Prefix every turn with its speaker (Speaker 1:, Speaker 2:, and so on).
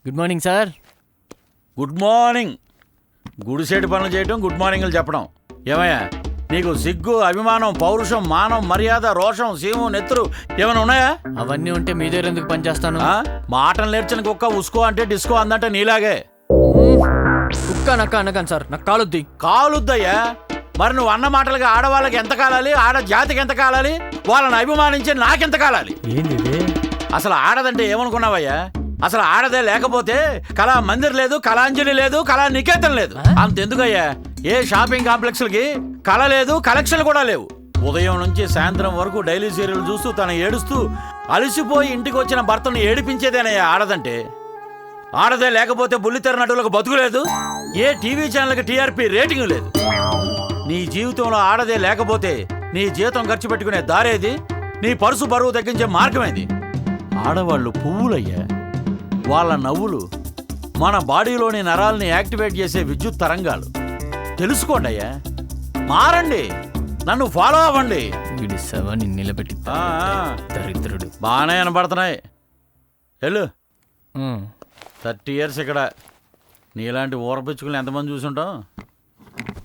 Speaker 1: Good morning sir.
Speaker 2: Good morning. గుడిసేటి పనులు చేయటం, గుడ్ మార్నింగ్లు చెప్పడం. ఏమయ్యా, నీకు సిగ్గు, అభిమానం, పౌరుషం, మానం, మర్యాద, రోషం, సీము, నెత్తురు ఏమైనా ఉన్నాయా?
Speaker 1: అవన్నీ ఉంటే మీ దగ్గర ఎందుకు పనిచేస్తాను?
Speaker 2: మాటలు నేర్చిన కుక్క ఉసుకో అంటే డిస్కో అందంటే నీలాగే.
Speaker 1: కుక్క నక్క అనగాను సార్, నాకు కాలుద్ది.
Speaker 2: కాలుద్దయ్యా. మరి నువ్వు అన్న మాటలకి ఆడవాళ్ళకి ఎంత కాలాలి, ఆడ జాతికి ఎంత కాలాలి, వాళ్ళని అభిమానించి నాకెంత కాలాలి?
Speaker 1: ఏంది
Speaker 2: అసలు ఆడదంటే ఏమనుకున్నావయ్యా? అసలు ఆడదే లేకపోతే కళా మందిర్ లేదు, కళాంజలి లేదు, కళా నికేతన్ లేదు. అంతెందుకయ్యా, ఏ షాపింగ్ కాంప్లెక్స్లకి కళ లేదు, కలెక్షన్లు కూడా లేవు. ఉదయం నుంచి సాయంత్రం వరకు డైలీ సీరియల్ చూస్తూ తను ఏడుస్తూ అలసిపోయి ఇంటికి వచ్చిన భర్తను ఏడిపించేదేనయ్యా ఆడదంటే. ఆడదే లేకపోతే బుల్లితెర నటులకు బతుకులేదు, ఏ టీవీ ఛానల్కి టీఆర్పీ రేటింగ్ లేదు. నీ జీవితంలో ఆడదే లేకపోతే నీ జీతం ఖర్చు పెట్టుకునే దారేది, నీ పరుసు బరువు తగ్గించే మార్గమేది? ఆడవాళ్ళు పువ్వులయ్యా. వాళ్ళ నవ్వులు మన బాడీలోని నరాల్ని యాక్టివేట్ చేసే విద్యుత్ తరంగాలు. తెలుసుకోండి అయ్యా, మారండి, నన్ను ఫాలో అవ్వండి.
Speaker 1: వీడి శవాన్ని నిలబెట్టి దరిద్రుడు.
Speaker 2: బాగానే వినపడుతున్నాయి. వెళ్ళు. 30 years ఇక్కడ నీలాంటి ఊరపిచ్చుకుని ఎంతమంది చూసుంటాం.